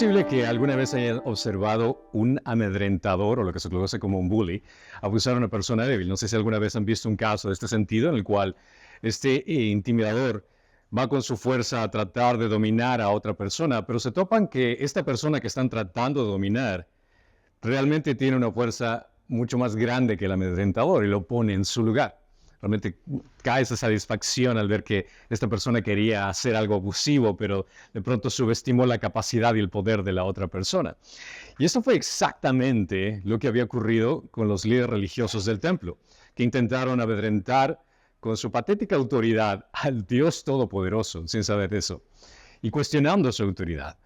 posible que alguna vez hayan observado un amedrentador, o lo que se conoce como un bully, abusar a una persona débil? No sé si alguna vez han visto un caso de este sentido en el cual este intimidador va con su fuerza a tratar de dominar a otra persona, pero se topan que esta persona que están tratando de dominar realmente tiene una fuerza mucho más grande que el amedrentador y lo pone en su lugar. Realmente cae esa satisfacción al ver que esta persona quería hacer algo abusivo, pero de pronto subestimó la capacidad y el poder de la otra persona. Y esto fue exactamente lo que había ocurrido con los líderes religiosos del templo, que intentaron amedrentar con su patética autoridad al Dios Todopoderoso, sin saber eso, y cuestionando su autoridad.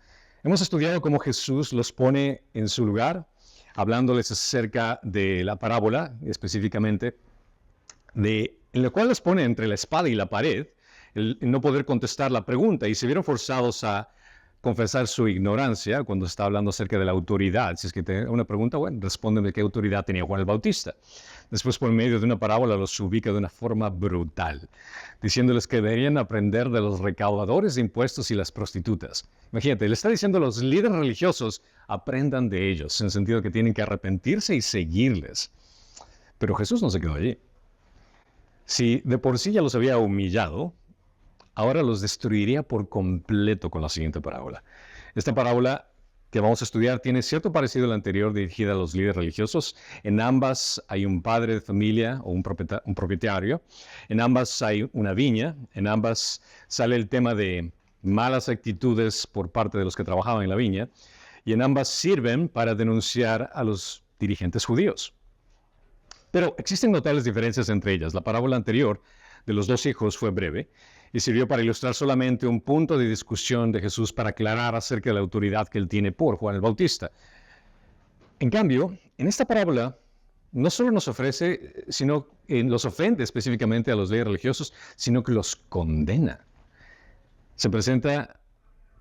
Hemos estudiado cómo Jesús los pone en su lugar, hablándoles acerca de la parábola, específicamente, en la cual los pone entre la espada y la pared, el no poder contestar la pregunta, y se vieron forzados a confesar su ignorancia cuando está hablando acerca de la autoridad. Si es que te una pregunta, bueno, respóndeme qué autoridad tenía Juan el Bautista. Después, por medio de una parábola, los ubica de una forma brutal, diciéndoles que deberían aprender de los recaudadores de impuestos y las prostitutas. Imagínate, le está diciendo a los líderes religiosos, aprendan de ellos, en el sentido que tienen que arrepentirse y seguirles. Pero Jesús no se quedó allí. Si de por sí ya los había humillado, ahora los destruiría por completo con la siguiente parábola. Esta parábola que vamos a estudiar tiene cierto parecido a la anterior dirigida a los líderes religiosos. En ambas hay un padre de familia o un propietario. En ambas hay una viña. En ambas sale el tema de malas actitudes por parte de los que trabajaban en la viña. Y en ambas sirven para denunciar a los dirigentes judíos. Pero existen notables diferencias entre ellas. La parábola anterior de los dos hijos fue breve y sirvió para ilustrar solamente un punto de discusión de Jesús para aclarar acerca de la autoridad que él tiene por Juan el Bautista. En cambio, en esta parábola no solo nos ofrece, sino los ofende específicamente a los líderes religiosos, sino que los condena. Se presenta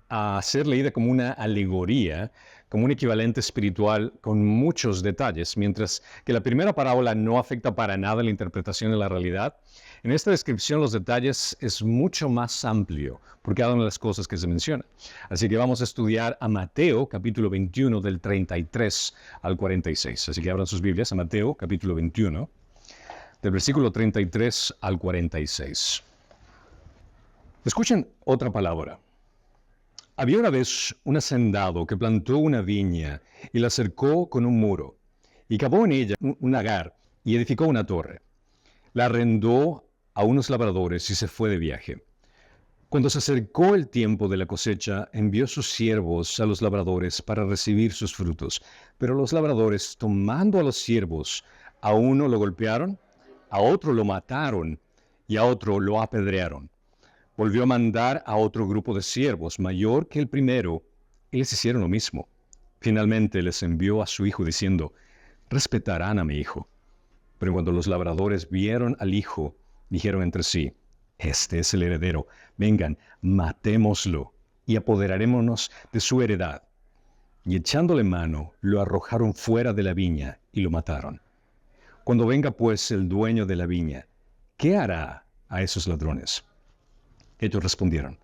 a ser leída como una alegoría, como un equivalente espiritual con muchos detalles, mientras que la primera parábola no afecta para nada la interpretación de la realidad. En esta descripción los detalles es mucho más amplio por cada una de las cosas que se menciona. Así que vamos a estudiar a Mateo, capítulo 21, del 33 al 46. Así que abran sus Biblias a Mateo, capítulo 21, del versículo 33 al 46. Escuchen otra palabra. Había una vez un hacendado que plantó una viña y la cercó con un muro, y cavó en ella un lagar y edificó una torre. La arrendó a unos labradores y se fue de viaje. Cuando se acercó el tiempo de la cosecha, envió sus siervos a los labradores para recibir sus frutos. Pero los labradores, tomando a los siervos, a uno lo golpearon, a otro lo mataron y a otro lo apedrearon. Volvió a mandar a otro grupo de siervos, mayor que el primero, y les hicieron lo mismo. Finalmente les envió a su hijo diciendo, respetarán a mi hijo. Pero cuando los labradores vieron al hijo, dijeron entre sí, este es el heredero, vengan, matémoslo y apoderarémonos de su heredad. Y echándole mano, lo arrojaron fuera de la viña y lo mataron. Cuando venga pues el dueño de la viña, ¿qué hará a esos ladrones? Ellos respondieron,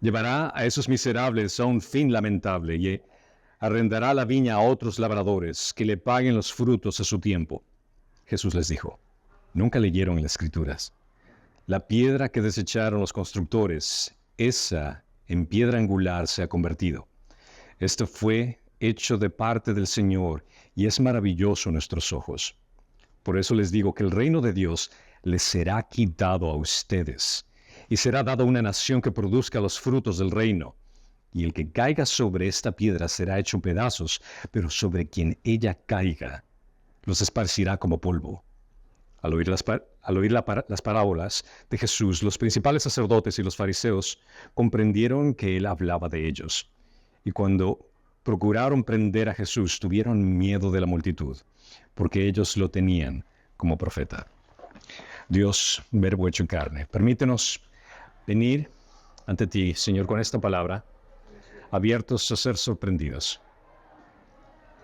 llevará a esos miserables a un fin lamentable y arrendará la viña a otros labradores que le paguen los frutos a su tiempo. Jesús les dijo, ¿nunca leyeron en las Escrituras? La piedra que desecharon los constructores, esa en piedra angular se ha convertido. Esto fue hecho de parte del Señor y es maravilloso a nuestros ojos. Por eso les digo que el reino de Dios les será quitado a ustedes. Y será dada una nación que produzca los frutos del reino. Y el que caiga sobre esta piedra será hecho pedazos, pero sobre quien ella caiga, los esparcirá como polvo. Al oír las parábolas de Jesús, los principales sacerdotes y los fariseos comprendieron que él hablaba de ellos. Y cuando procuraron prender a Jesús, tuvieron miedo de la multitud, porque ellos lo tenían como profeta. Dios, verbo hecho carne, permítenos venir ante ti, Señor, con esta palabra, abiertos a ser sorprendidos.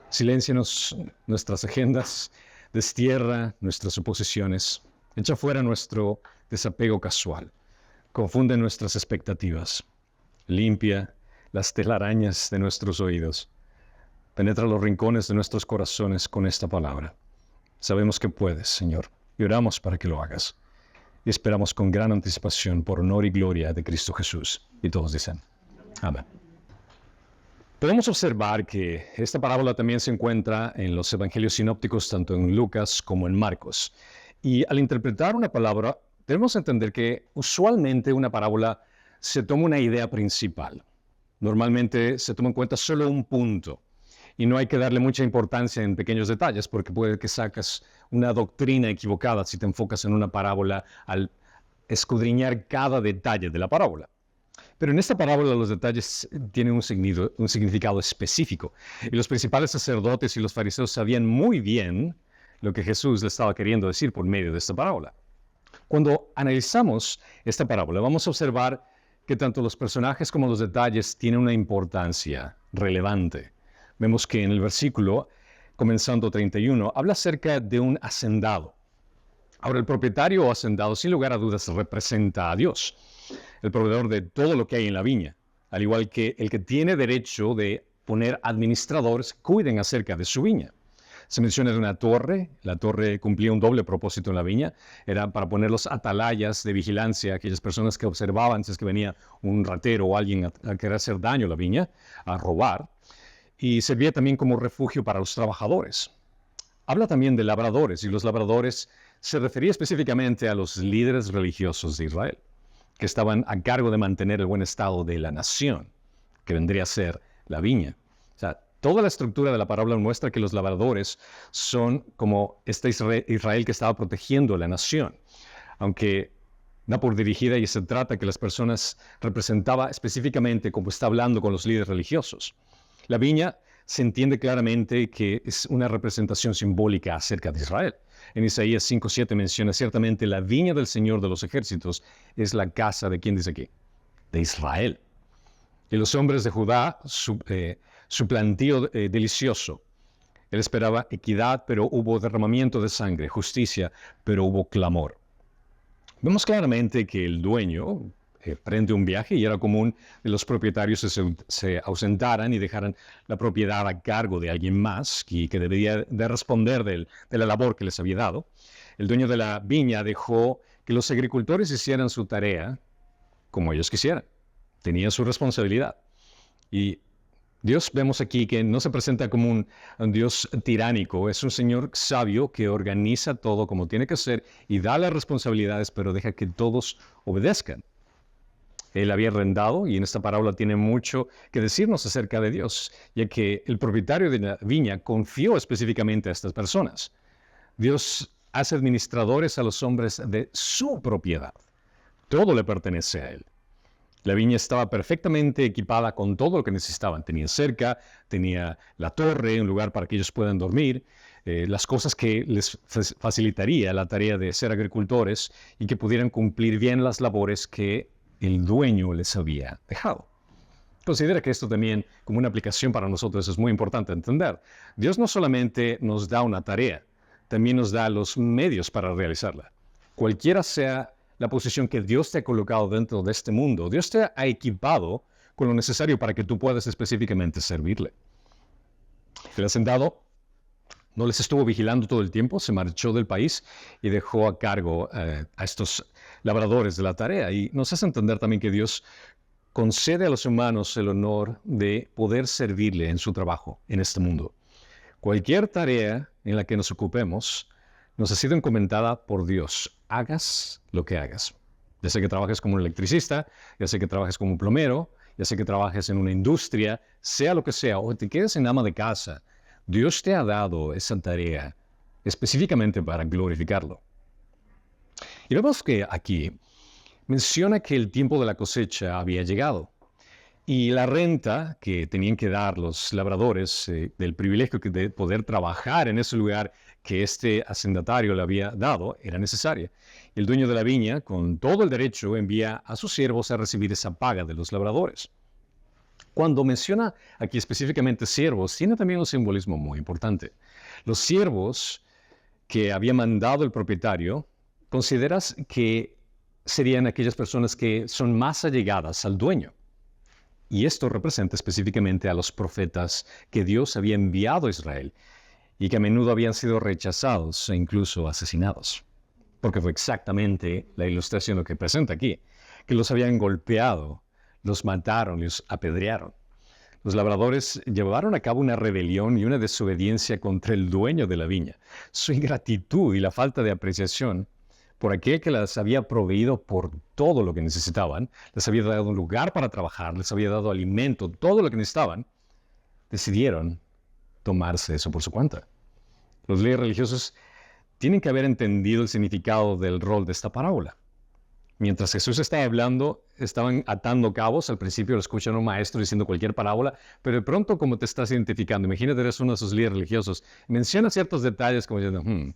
Siléncianos nuestras agendas, destierra nuestras suposiciones, echa fuera nuestro desapego casual, confunde nuestras expectativas, limpia las telarañas de nuestros oídos. Penetra los rincones de nuestros corazones con esta palabra. Sabemos que puedes, Señor, y oramos para que lo hagas. Y esperamos con gran anticipación por honor y gloria de Cristo Jesús. Y todos dicen, amén. Podemos observar que esta parábola también se encuentra en los evangelios sinópticos, tanto en Lucas como en Marcos. Y al interpretar una palabra, debemos entender que usualmente una parábola se toma una idea principal. Normalmente se toma en cuenta solo un punto. Y no hay que darle mucha importancia en pequeños detalles, porque puede que sacas una doctrina equivocada si te enfocas en una parábola al escudriñar cada detalle de la parábola. Pero en esta parábola los detalles tienen un significado específico. Y los principales sacerdotes y los fariseos sabían muy bien lo que Jesús le estaba queriendo decir por medio de esta parábola. Cuando analizamos esta parábola, vamos a observar que tanto los personajes como los detalles tienen una importancia relevante. Vemos que en el versículo, comenzando 31, habla acerca de un hacendado. Ahora, el propietario o hacendado, sin lugar a dudas, representa a Dios, el proveedor de todo lo que hay en la viña, al igual que el que tiene derecho de poner administradores que cuiden acerca de su viña. Se menciona de una torre. La torre cumplía un doble propósito en la viña. Era para poner los atalayas de vigilancia a aquellas personas que observaban si es que venía un ratero o alguien a querer hacer daño a la viña, a robar. Y servía también como refugio para los trabajadores. Habla también de labradores, y los labradores se refería específicamente a los líderes religiosos de Israel, que estaban a cargo de mantener el buen estado de la nación, que vendría a ser la viña. O sea, toda la estructura de la parábola muestra que los labradores son como este Israel que estaba protegiendo la nación, aunque da por dirigida y se trata que las personas representaba específicamente como está hablando con los líderes religiosos. La viña se entiende claramente que es una representación simbólica acerca de Israel. En Isaías 5:7 menciona ciertamente la viña del Señor de los ejércitos es la casa de, ¿quién dice aquí? De Israel. Y los hombres de Judá, su plantío delicioso. Él esperaba equidad, pero hubo derramamiento de sangre, justicia, pero hubo clamor. Vemos claramente que el dueño prende un viaje y era común que los propietarios se ausentaran y dejaran la propiedad a cargo de alguien más que debía de responder de la labor que les había dado. El dueño de la viña dejó que los agricultores hicieran su tarea como ellos quisieran. Tenían su responsabilidad. Y Dios vemos aquí que no se presenta como un Dios tiránico, es un Señor sabio que organiza todo como tiene que ser y da las responsabilidades, pero deja que todos obedezcan. Él había arrendado, y en esta parábola tiene mucho que decirnos acerca de Dios, ya que el propietario de la viña confió específicamente a estas personas. Dios hace administradores a los hombres de su propiedad. Todo le pertenece a Él. La viña estaba perfectamente equipada con todo lo que necesitaban. Tenía cerca, tenía la torre, un lugar para que ellos puedan dormir, las cosas que les facilitaría la tarea de ser agricultores y que pudieran cumplir bien las labores que el dueño les había dejado. Considera que esto también, como una aplicación para nosotros, es muy importante entender. Dios no solamente nos da una tarea, también nos da los medios para realizarla. Cualquiera sea la posición que Dios te ha colocado dentro de este mundo, Dios te ha equipado con lo necesario para que tú puedas específicamente servirle. El hacendado no les estuvo vigilando todo el tiempo, se marchó del país y dejó a cargo a estos labradores de la tarea. Y nos hace entender también que Dios concede a los humanos el honor de poder servirle en su trabajo en este mundo. Cualquier tarea en la que nos ocupemos nos ha sido encomendada por Dios. Hagas lo que hagas. Ya sea que trabajes como un electricista, ya sea que trabajes como un plomero, ya sea que trabajes en una industria, sea lo que sea, o te quedes en ama de casa, Dios te ha dado esa tarea específicamente para glorificarlo. Y vemos que aquí menciona que el tiempo de la cosecha había llegado y la renta que tenían que dar los labradores del privilegio de poder trabajar en ese lugar que este hacendatario le había dado era necesaria. El dueño de la viña, con todo el derecho, envía a sus siervos a recibir esa paga de los labradores. Cuando menciona aquí específicamente siervos, tiene también un simbolismo muy importante. Los siervos que había mandado el propietario, consideras que serían aquellas personas que son más allegadas al dueño. Y esto representa específicamente a los profetas que Dios había enviado a Israel y que a menudo habían sido rechazados e incluso asesinados. Porque fue exactamente la ilustración lo que presenta aquí, que los habían golpeado, los mataron, los apedrearon. Los labradores llevaron a cabo una rebelión y una desobediencia contra el dueño de la viña. Su ingratitud y la falta de apreciación por aquel que les había proveído por todo lo que necesitaban, les había dado un lugar para trabajar, les había dado alimento, todo lo que necesitaban, decidieron tomarse eso por su cuenta. Los líderes religiosos tienen que haber entendido el significado del rol de esta parábola. Mientras Jesús estaba hablando, estaban atando cabos. Al principio lo escuchan a un maestro diciendo cualquier parábola, pero de pronto, como te estás identificando, imagínate, eres uno de esos líderes religiosos, menciona ciertos detalles como diciendo,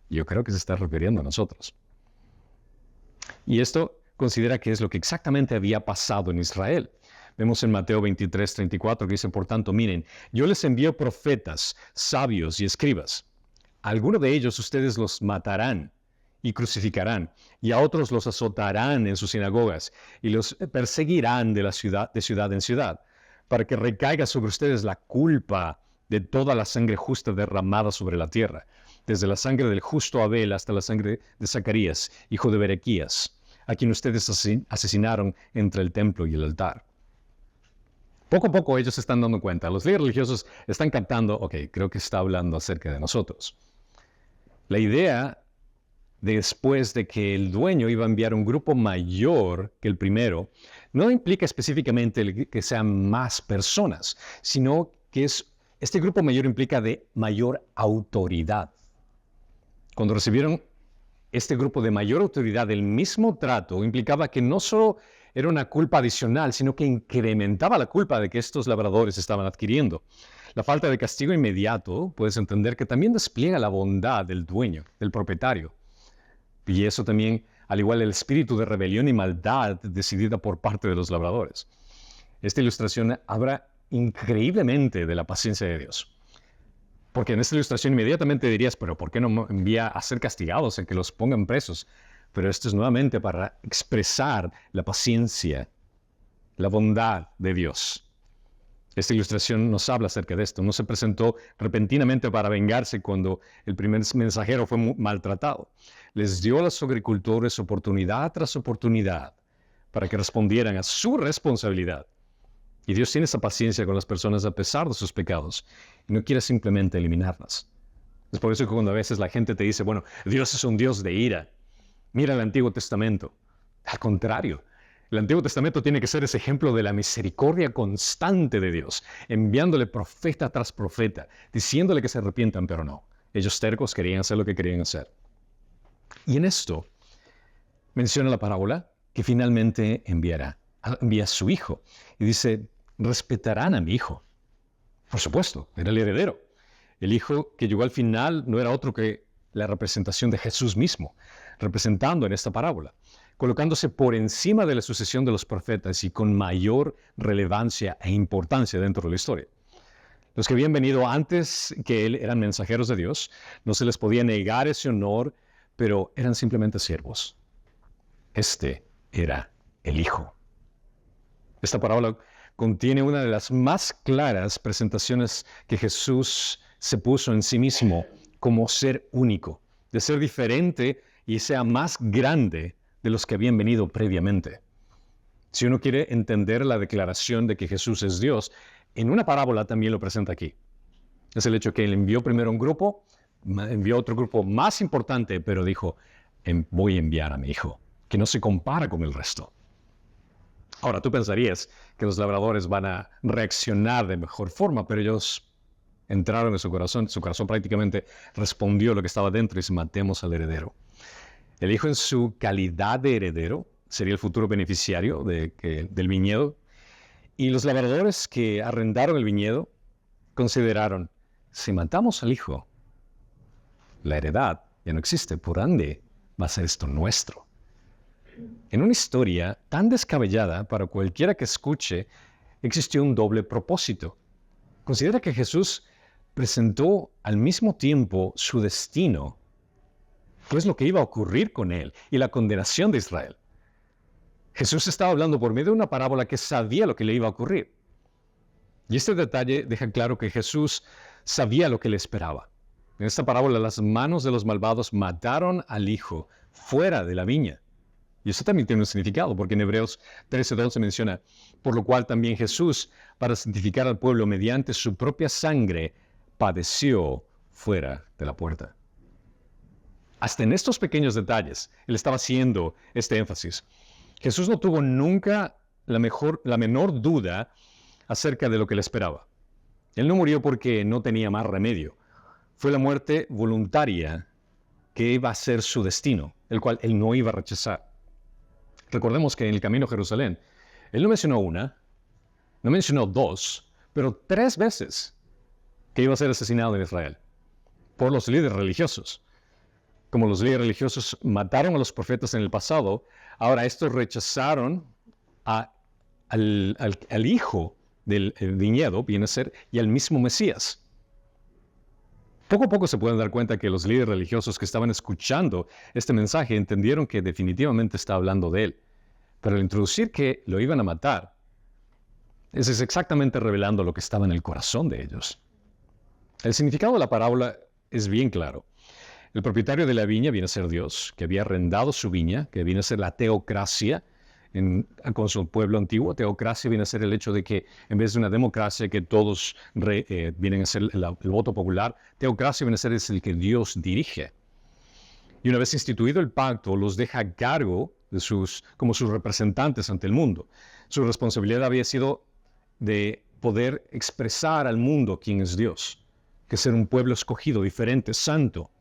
yo creo que se está refiriendo a nosotros. Y esto considera que es lo que exactamente había pasado en Israel. Vemos en Mateo 23:34 que dice, por tanto, miren, yo les envío profetas, sabios y escribas. A algunos de ellos ustedes los matarán y crucificarán, y a otros los azotarán en sus sinagogas, y los perseguirán de ciudad en ciudad, para que recaiga sobre ustedes la culpa de toda la sangre justa derramada sobre la tierra, desde la sangre del justo Abel hasta la sangre de Zacarías, hijo de Berequías, a quien ustedes asesinaron entre el templo y el altar. Poco a poco ellos se están dando cuenta, los líderes religiosos están captando, creo que está hablando acerca de nosotros. La idea después de que el dueño iba a enviar un grupo mayor que el primero, no implica específicamente que sean más personas, sino que este grupo mayor implica de mayor autoridad. Cuando recibieron este grupo de mayor autoridad, el mismo trato implicaba que no solo era una culpa adicional, sino que incrementaba la culpa de que estos labradores estaban adquiriendo. La falta de castigo inmediato, puedes entender que también despliega la bondad del dueño, del propietario. Y eso también, al igual el espíritu de rebelión y maldad decidida por parte de los labradores. Esta ilustración habla increíblemente de la paciencia de Dios. Porque en esta ilustración inmediatamente dirías, pero ¿por qué no envía a ser castigados, a que los pongan presos? Pero esto es nuevamente para expresar la paciencia, la bondad de Dios. Esta ilustración nos habla acerca de esto. No se presentó repentinamente para vengarse cuando el primer mensajero fue maltratado. Les dio a los agricultores oportunidad tras oportunidad para que respondieran a su responsabilidad. Y Dios tiene esa paciencia con las personas a pesar de sus pecados y no quiere simplemente eliminarlas. Es por eso que cuando a veces la gente te dice, bueno, Dios es un Dios de ira. Mira el Antiguo Testamento. Al contrario, el Antiguo Testamento tiene que ser ese ejemplo de la misericordia constante de Dios, enviándole profeta tras profeta, diciéndole que se arrepientan, pero no. Ellos tercos querían hacer lo que querían hacer. Y en esto menciona la parábola que finalmente envía a su hijo. Y dice, respetarán a mi hijo. Por supuesto, era el heredero. El hijo que llegó al final no era otro que la representación de Jesús mismo, representando en esta parábola, colocándose por encima de la sucesión de los profetas y con mayor relevancia e importancia dentro de la historia. Los que habían venido antes que él eran mensajeros de Dios, no se les podía negar ese honor, pero eran simplemente siervos. Este era el Hijo. Esta parábola contiene una de las más claras presentaciones que Jesús se puso en sí mismo como ser único, de ser diferente y sea más grande de los que habían venido previamente. Si uno quiere entender la declaración de que Jesús es Dios, en una parábola también lo presenta aquí. Es el hecho que él envió primero un grupo, envió otro grupo más importante, pero dijo, voy a enviar a mi hijo, que no se compara con el resto. Ahora, tú pensarías que los labradores van a reaccionar de mejor forma, pero ellos entraron en su corazón prácticamente respondió lo que estaba dentro y dice, matemos al heredero. El hijo en su calidad de heredero sería el futuro beneficiario del viñedo. Y los labradores que arrendaron el viñedo consideraron, si matamos al hijo, la heredad ya no existe, por ende va a ser esto nuestro. En una historia tan descabellada para cualquiera que escuche, existió un doble propósito. Considera que Jesús presentó al mismo tiempo su destino, pues lo que iba a ocurrir con él y la condenación de Israel. Jesús estaba hablando por medio de una parábola que sabía lo que le iba a ocurrir. Y este detalle deja claro que Jesús sabía lo que le esperaba. En esta parábola, las manos de los malvados mataron al hijo fuera de la viña. Y eso también tiene un significado, porque en Hebreos 13:12 menciona, por lo cual también Jesús, para santificar al pueblo mediante su propia sangre, padeció fuera de la puerta. Hasta en estos pequeños detalles, él estaba haciendo este énfasis. Jesús no tuvo nunca la menor duda acerca de lo que le esperaba. Él no murió porque no tenía más remedio. Fue la muerte voluntaria que iba a ser su destino, el cual él no iba a rechazar. Recordemos que en el camino a Jerusalén, él no mencionó una, no mencionó dos, pero 3 veces que iba a ser asesinado en Israel por los líderes religiosos. Como los líderes religiosos mataron a los profetas en el pasado, ahora estos rechazaron al hijo del viñedo, viene a ser, y al mismo Mesías. Poco a poco se pueden dar cuenta que los líderes religiosos que estaban escuchando este mensaje entendieron que definitivamente está hablando de él. Pero al introducir que lo iban a matar, eso es exactamente revelando lo que estaba en el corazón de ellos. El significado de la parábola es bien claro. El propietario de la viña viene a ser Dios, que había arrendado su viña, que viene a ser la teocracia, con su pueblo antiguo. Teocracia viene a ser el hecho de que en vez de una democracia que todos vienen a ser el voto popular, teocracia viene a ser el que Dios dirige. Y una vez instituido el pacto, los deja a cargo como sus representantes ante el mundo. Su responsabilidad había sido de poder expresar al mundo quién es Dios, que ser un pueblo escogido, diferente, santo.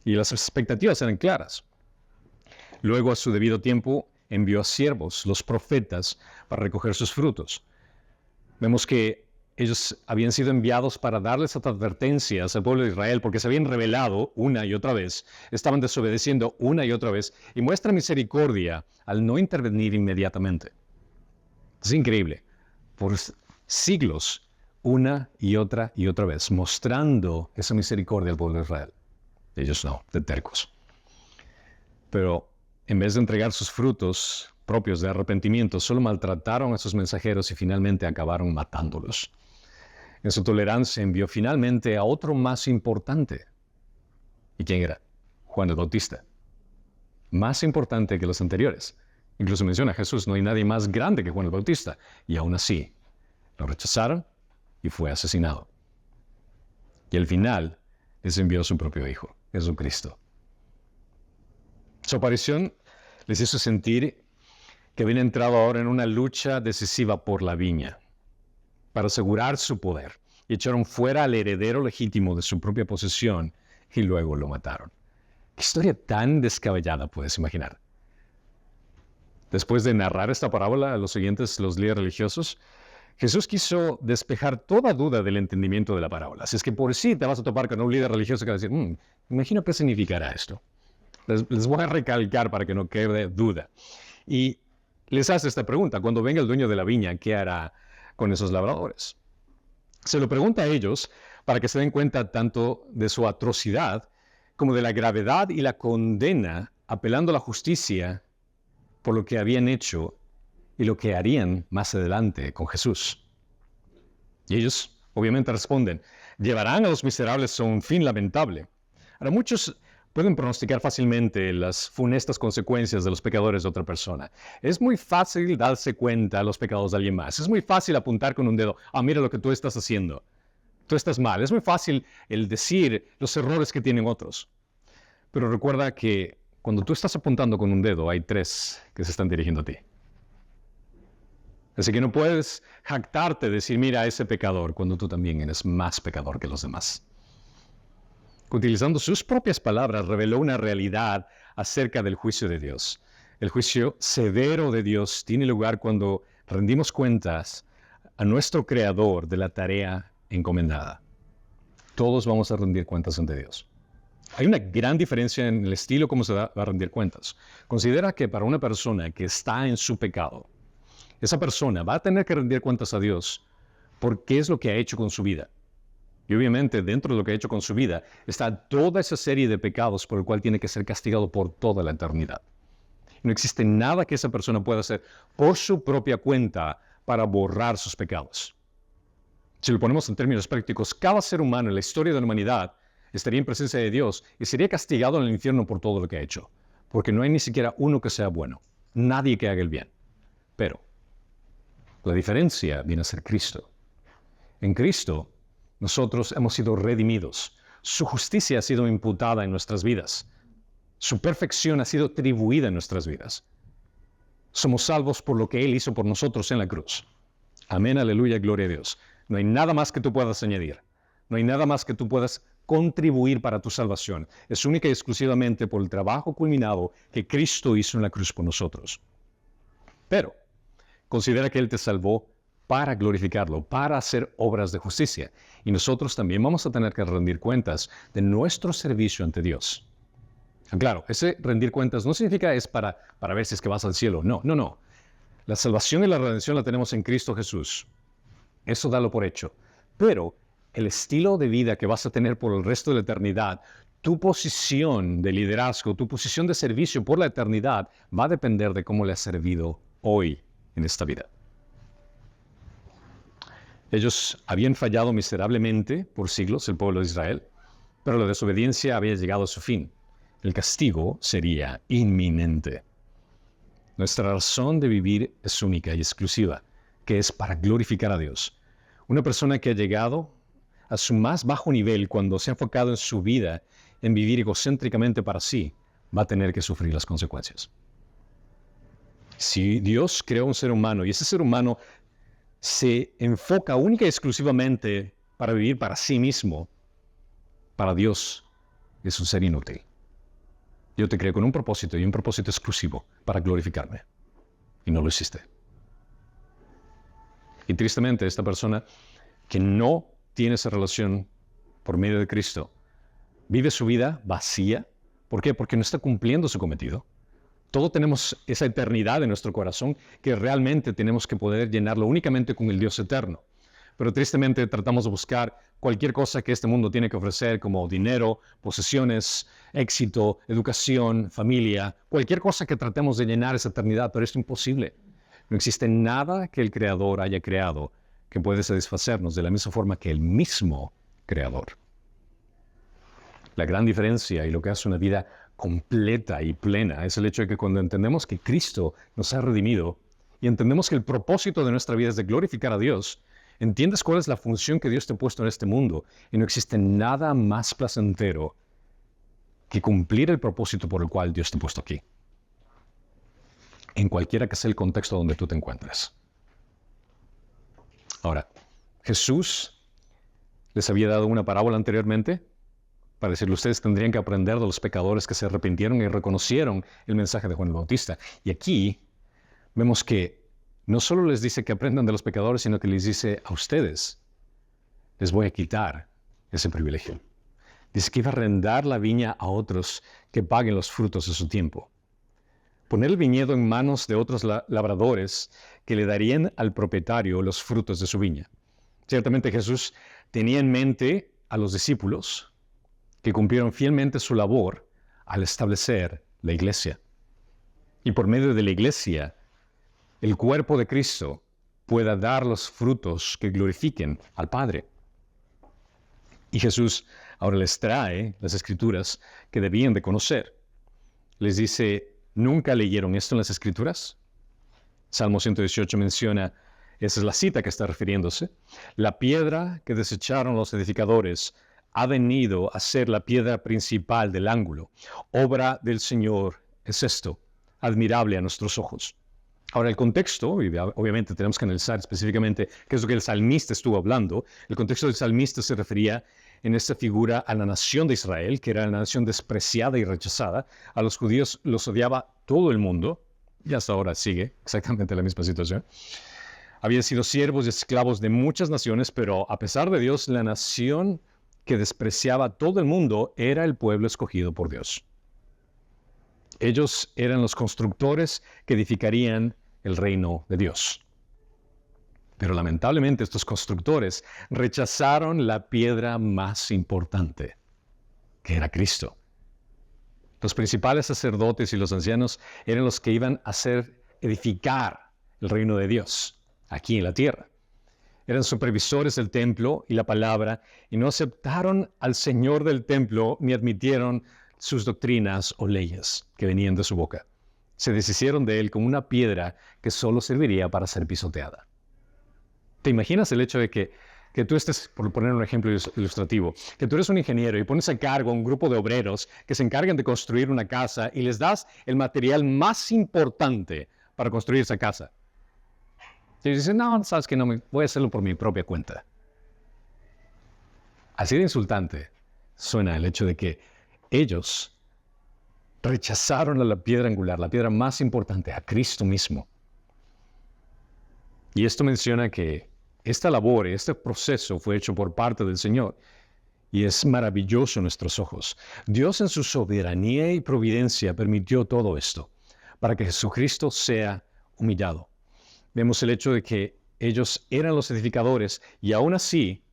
Y las expectativas eran claras. Luego, a su debido tiempo, envió a siervos, los profetas, para recoger sus frutos. Vemos que ellos habían sido enviados para darles advertencias al pueblo de Israel porque se habían rebelado una y otra vez, estaban desobedeciendo una y otra vez, y muestra misericordia al no intervenir inmediatamente. Es increíble. Por siglos, una y otra vez, mostrando esa misericordia al pueblo de Israel. Ellos no, de tercos. Pero en vez de entregar sus frutos propios de arrepentimiento, solo maltrataron a sus mensajeros y finalmente acabaron matándolos. En su tolerancia envió finalmente a otro más importante. ¿Y quién era? Juan el Bautista. Más importante que los anteriores. Incluso menciona a Jesús, no hay nadie más grande que Juan el Bautista. Y aún así, lo rechazaron y fue asesinado. Y al final les envió a su propio Hijo, Jesucristo. Su aparición les hizo sentir que habían entrado ahora en una lucha decisiva por la viña, para asegurar su poder, y echaron fuera al heredero legítimo de su propia posesión y luego lo mataron. ¿Qué historia tan descabellada puedes imaginar? Después de narrar esta parábola a los líderes religiosos, Jesús quiso despejar toda duda del entendimiento de la parábola. Así es que por sí te vas a topar con un líder religioso que va a decir, imagino qué significará esto. Les voy a recalcar para que no quede duda. Y les hace esta pregunta: cuando venga el dueño de la viña, ¿qué hará con esos labradores? Se lo pregunta a ellos para que se den cuenta tanto de su atrocidad como de la gravedad y la condena, apelando a la justicia por lo que habían hecho y lo que harían más adelante con Jesús. Y ellos obviamente responden: llevarán a los miserables a un fin lamentable. Ahora, muchos pueden pronosticar fácilmente las funestas consecuencias de los pecadores de otra persona. Es muy fácil darse cuenta de los pecados de alguien más. Es muy fácil apuntar con un dedo: mira lo que tú estás haciendo. Tú estás mal. Es muy fácil el decir los errores que tienen otros. Pero recuerda que cuando tú estás apuntando con un dedo, hay 3 que se están dirigiendo a ti. Así que no puedes jactarte de decir, mira a ese pecador, cuando tú también eres más pecador que los demás. Utilizando sus propias palabras, reveló una realidad acerca del juicio de Dios. El juicio severo de Dios tiene lugar cuando rendimos cuentas a nuestro Creador de la tarea encomendada. Todos vamos a rendir cuentas ante Dios. Hay una gran diferencia en el estilo como se va a rendir cuentas. Considera que para una persona que está en su pecado, esa persona va a tener que rendir cuentas a Dios por qué es lo que ha hecho con su vida. Y obviamente dentro de lo que ha hecho con su vida está toda esa serie de pecados por el cual tiene que ser castigado por toda la eternidad. No existe nada que esa persona pueda hacer por su propia cuenta para borrar sus pecados. Si lo ponemos en términos prácticos, cada ser humano en la historia de la humanidad estaría en presencia de Dios y sería castigado en el infierno por todo lo que ha hecho, porque no hay ni siquiera uno que sea bueno, nadie que haga el bien. Pero la diferencia viene a ser Cristo. En Cristo, nosotros hemos sido redimidos. Su justicia ha sido imputada en nuestras vidas. Su perfección ha sido atribuida en nuestras vidas. Somos salvos por lo que Él hizo por nosotros en la cruz. Amén, aleluya, gloria a Dios. No hay nada más que tú puedas añadir. No hay nada más que tú puedas contribuir para tu salvación. Es única y exclusivamente por el trabajo culminado que Cristo hizo en la cruz por nosotros. Pero considera que Él te salvó para glorificarlo, para hacer obras de justicia. Y nosotros también vamos a tener que rendir cuentas de nuestro servicio ante Dios. Claro, ese rendir cuentas no significa es para ver si es que vas al cielo. No, no, no. La salvación y la redención la tenemos en Cristo Jesús. Eso dalo por hecho. Pero el estilo de vida que vas a tener por el resto de la eternidad, tu posición de liderazgo, tu posición de servicio por la eternidad, va a depender de cómo le has servido hoy en esta vida. Ellos habían fallado miserablemente por siglos, el pueblo de Israel, pero la desobediencia había llegado a su fin. El castigo sería inminente. Nuestra razón de vivir es única y exclusiva, que es para glorificar a Dios. Una persona que ha llegado a su más bajo nivel cuando se ha enfocado en su vida en vivir egocéntricamente para sí, va a tener que sufrir las consecuencias. Si Dios creó un ser humano y ese ser humano se enfoca única y exclusivamente para vivir para sí mismo, para Dios es un ser inútil. Yo te creé con un propósito y un propósito exclusivo para glorificarme. Y no lo hiciste. Y tristemente esta persona que no tiene esa relación por medio de Cristo vive su vida vacía. ¿Por qué? Porque no está cumpliendo su cometido. Todos tenemos esa eternidad en nuestro corazón que realmente tenemos que poder llenarlo únicamente con el Dios eterno. Pero tristemente tratamos de buscar cualquier cosa que este mundo tiene que ofrecer, como dinero, posesiones, éxito, educación, familia, cualquier cosa que tratemos de llenar esa eternidad, pero es imposible. No existe nada que el Creador haya creado que puede satisfacernos de la misma forma que el mismo Creador. La gran diferencia y lo que hace una vida completa y plena es el hecho de que cuando entendemos que Cristo nos ha redimido y entendemos que el propósito de nuestra vida es de glorificar a Dios, entiendes cuál es la función que Dios te ha puesto en este mundo y no existe nada más placentero que cumplir el propósito por el cual Dios te ha puesto aquí, en cualquiera que sea el contexto donde tú te encuentres. Ahora, Jesús les había dado una parábola anteriormente para decirle, ustedes tendrían que aprender de los pecadores que se arrepintieron y reconocieron el mensaje de Juan el Bautista. Y aquí vemos que no solo les dice que aprendan de los pecadores, sino que les dice a ustedes, les voy a quitar ese privilegio. Dice que iba a arrendar la viña a otros que paguen los frutos de su tiempo. Poner el viñedo en manos de otros labradores que le darían al propietario los frutos de su viña. Ciertamente Jesús tenía en mente a los discípulos que cumplieron fielmente su labor al establecer la iglesia. Y por medio de la iglesia, el cuerpo de Cristo pueda dar los frutos que glorifiquen al Padre. Y Jesús ahora les trae las Escrituras que debían de conocer. Les dice, ¿nunca leyeron esto en las Escrituras? Salmo 118 menciona, esa es la cita que está refiriéndose, la piedra que desecharon los edificadores ha venido a ser la piedra principal del ángulo. Obra del Señor es esto, admirable a nuestros ojos. Ahora el contexto, y obviamente tenemos que analizar específicamente qué es lo que el salmista estuvo hablando. El contexto del salmista se refería en esta figura a la nación de Israel, que era la nación despreciada y rechazada. A los judíos los odiaba todo el mundo, y hasta ahora sigue exactamente la misma situación. Habían sido siervos y esclavos de muchas naciones, pero a pesar de Dios, la nación que despreciaba a todo el mundo era el pueblo escogido por Dios. Ellos eran los constructores que edificarían el reino de Dios. Pero lamentablemente estos constructores rechazaron la piedra más importante, que era Cristo. Los principales sacerdotes y los ancianos eran los que iban a hacer edificar el reino de Dios aquí en la tierra. Eran supervisores del templo y la palabra y no aceptaron al Señor del templo ni admitieron sus doctrinas o leyes que venían de su boca. Se deshicieron de él como una piedra que solo serviría para ser pisoteada. ¿Te imaginas el hecho de que tú estés, por poner un ejemplo ilustrativo, que tú eres un ingeniero y pones a cargo a un grupo de obreros que se encargan de construir una casa y les das el material más importante para construir esa casa? Y dicen, no, sabes que no, voy a hacerlo por mi propia cuenta. Así de insultante suena el hecho de que ellos rechazaron a la piedra angular, la piedra más importante, a Cristo mismo. Y esto menciona que esta labor, este proceso fue hecho por parte del Señor. Y es maravilloso en nuestros ojos. Dios en su soberanía y providencia permitió todo esto para que Jesucristo sea humillado. Vemos el hecho de que ellos eran los edificadores y aún así,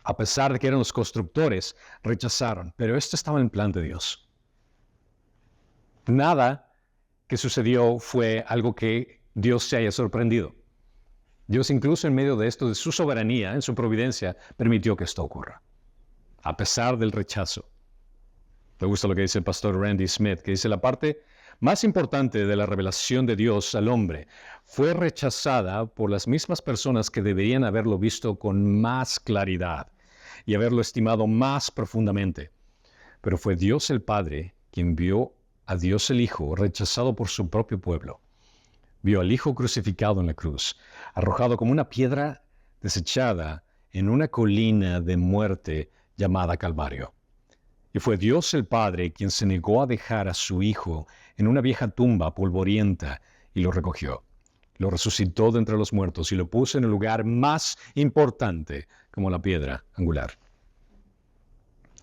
a pesar de que eran los constructores, rechazaron. Pero esto estaba en el plan de Dios. Nada que sucedió fue algo que Dios se haya sorprendido. Dios incluso en medio de esto, de su soberanía, en su providencia, permitió que esto ocurra, a pesar del rechazo. Me gusta lo que dice el pastor Randy Smith, que dice la parte más importante de la revelación de Dios al hombre fue rechazada por las mismas personas que deberían haberlo visto con más claridad y haberlo estimado más profundamente. Pero fue Dios el Padre quien vio a Dios el Hijo rechazado por su propio pueblo. Vio al Hijo crucificado en la cruz, arrojado como una piedra desechada en una colina de muerte llamada Calvario. Y fue Dios el Padre quien se negó a dejar a su Hijo en una vieja tumba polvorienta y lo recogió. Lo resucitó de entre los muertos y lo puso en el lugar más importante, como la piedra angular.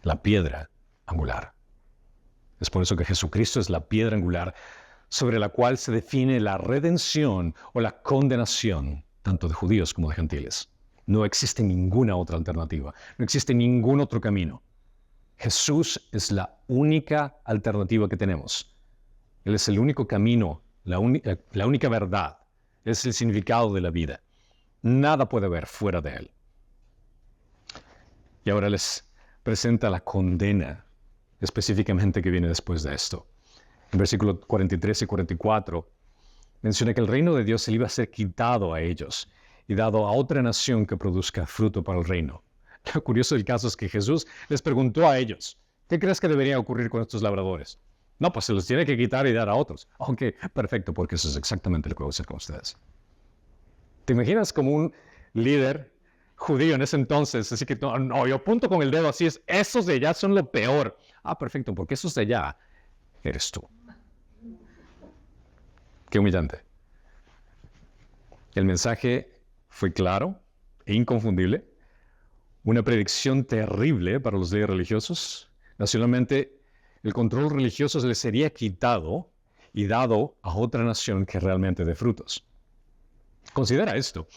La piedra angular. Es por eso que Jesucristo es la piedra angular sobre la cual se define la redención o la condenación, tanto de judíos como de gentiles. No existe ninguna otra alternativa, no existe ningún otro camino. Jesús es la única alternativa que tenemos. Él es el único camino, la única verdad, es el significado de la vida. Nada puede haber fuera de Él. Y ahora les presenta la condena específicamente que viene después de esto. En versículos 43 y 44 menciona que el reino de Dios se le iba a ser quitado a ellos y dado a otra nación que produzca fruto para el reino. Lo curioso del caso es que Jesús les preguntó a ellos, ¿qué crees que debería ocurrir con estos labradores? No, pues se los tiene que quitar y dar a otros. Aunque, perfecto, porque eso es exactamente lo que voy a hacer con ustedes. ¿Te imaginas como un líder judío en ese entonces? Así que, no, yo apunto con el dedo así, esos de allá son lo peor. Ah, perfecto, porque esos de allá eres tú. Qué humillante. El mensaje fue claro e inconfundible. Una predicción terrible para los líderes religiosos. Nacionalmente, el control religioso se les sería quitado y dado a otra nación que realmente dé frutos. Considera esto.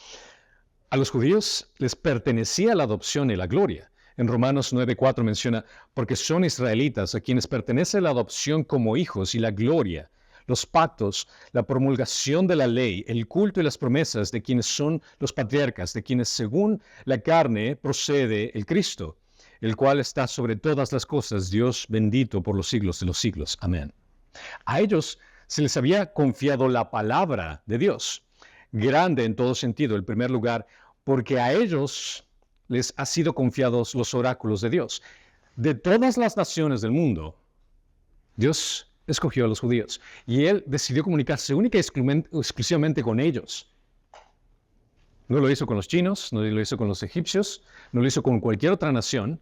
A los judíos les pertenecía la adopción y la gloria. En Romanos 9:4 menciona, porque son israelitas a quienes pertenece la adopción como hijos y la gloria, los pactos, la promulgación de la ley, el culto y las promesas de quienes son los patriarcas, de quienes según la carne procede el Cristo, el cual está sobre todas las cosas, Dios bendito por los siglos de los siglos. Amén. A ellos se les había confiado la palabra de Dios, grande en todo sentido, en primer lugar, porque a ellos les ha sido confiados los oráculos de Dios. De todas las naciones del mundo, Dios escogió a los judíos y Él decidió comunicarse única y exclusivamente con ellos. No lo hizo con los chinos, no lo hizo con los egipcios, no lo hizo con cualquier otra nación.